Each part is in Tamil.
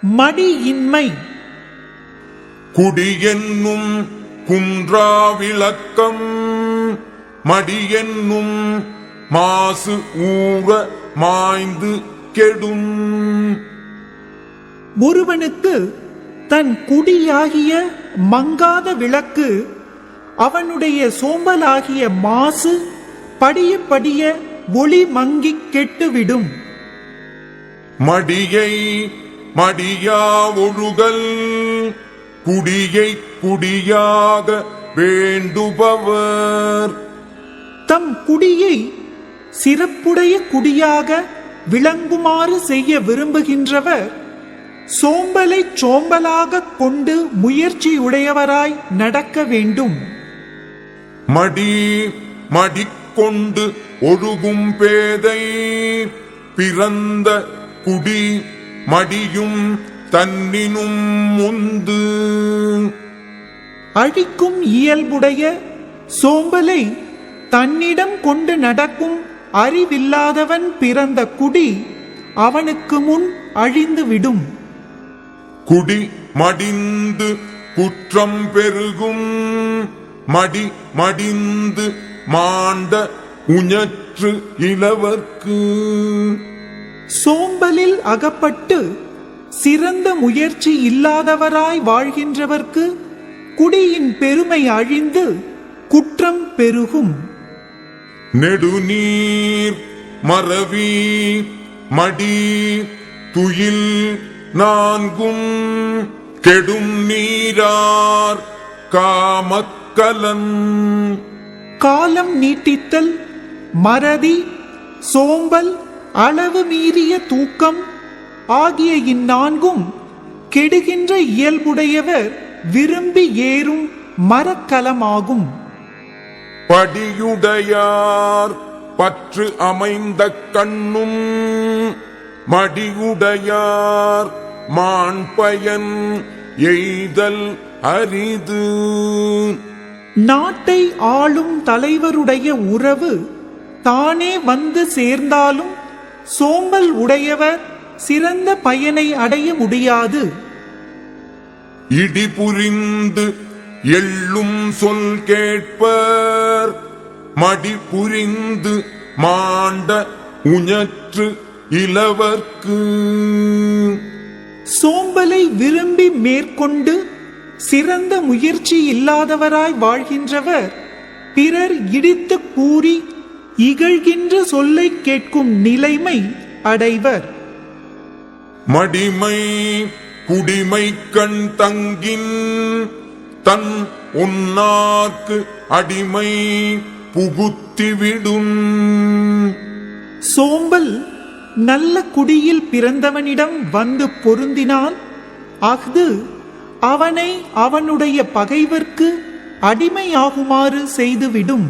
மடியின்மை. குடியென்னும் குன்றா விளக்கம் மடியென்னும் மாசு ஊற மாய்ந்து கெடும். ஒருவனுக்கு தன் குடியாகிய மங்காத விளக்கு அவனுடைய சோம்பலாகிய மாசு படிய படிய ஒளி மங்கிக் கெட்டுவிடும். மடியை மடியா ஒழுகல் குடியை குடியாக வேண்டுபவர். தம் குடியை சிறப்புடைய குடியாக விளங்குமாறு செய்ய விரும்புகின்றவர் சோம்பலை சோம்பலாக கொண்டு முயற்சியுடையவராய் நடக்க வேண்டும். மடி மடிக்கொண்டு ஒழுகும் பேதை பிறந்த குடி மடியும் தன்னினும் முந்து. அழிக்கும் இயல்புடைய சோம்பலை தன்னிடம் கொண்டு நடக்கும் அறிவில்லாதவன் பிறந்த குடி அவனுக்கு முன் அழிந்துவிடும். குடி மடிந்து குற்றம் பெருகும் மடி மடிந்து மாண்ட உஞற்று இளவர்க்கு. சோம்பலில் அகப்பட்டு சிறந்த முயற்சி இல்லாதவராய் வாழ்கின்றவர்க்கு குடியின் பெருமை அழிந்து குற்றம் பெருகும். நெடுநீர் மறவி மடி துயில் நான்கும் கெடும் நீரார் காமக்கலன். காலம் நீட்டித்தல், மறதி, சோம்பல், அளவு மீறிய தூக்கம் ஆகிய இந்நான்கும் கெடுகின்ற இயல்புடையவர் விரும்பி ஏறும் மரக்கலமாகும். படியுடையார் பற்று அமைந்த கண்ணும் மடியுடையார் மாண்பயன் எய்தல் அரிது. நாட்டை ஆளும் தலைவருடைய உறவு தானே வந்து சேர்ந்தாலும் சோம்பல் உடையவர் சிறந்த பயனை அடைய முடியாது. இடி புரிந்து எள்ளும் சொல் கேட்பர் மடி புரிந்து மாண்ட உஞற்று இளவர்க்கு. சோம்பலை விரும்பி மேற்கொண்டு சிறந்த முயற்சி இல்லாதவராய் வாழ்கின்றவர் பிறர் இடித்து கூறி இகழ்கின்ற சொல்லை கேட்கும் நிலைமை அடைவர். மடிமை குடிமை கண் தங்கின் தன் உன்னாக்கு அடிமை புகுத்திவிடும். சோம்பல் நல்ல குடியில் பிறந்தவனிடம் வந்து பொருந்தினால் அஃது அவனை அவனுடைய பகைவர்க்கு அடிமையாகுமாறு செய்துவிடும்.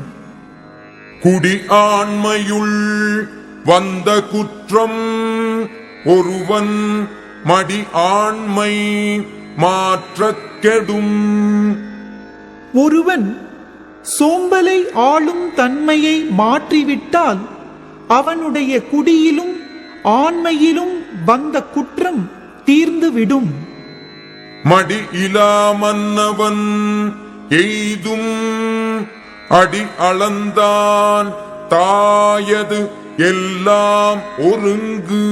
குடி ஆண்மையுள் வந்த குற்றம் ஒருவன் மடி ஆண்மை மாற்றக் கெடும். ஒருவன் சோம்பலை ஆளும் தன்மையை மாற்றிவிட்டால் அவனுடைய குடியிலும் ஆண்மையிலும் வந்த குற்றம் தீர்ந்துவிடும். மடி இலா மன்னவன் எய்தும் அடி அளந்தான் தாயது எல்லாம் ஒருங்கு.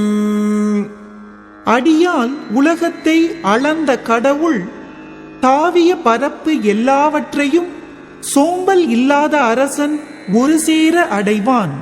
அடியால் உலகத்தை அளந்த கடவுள் தாவிய பரப்பு எல்லாவற்றையும் சோம்பல் இல்லாத அரசன் ஒரு சேர அடைவான்.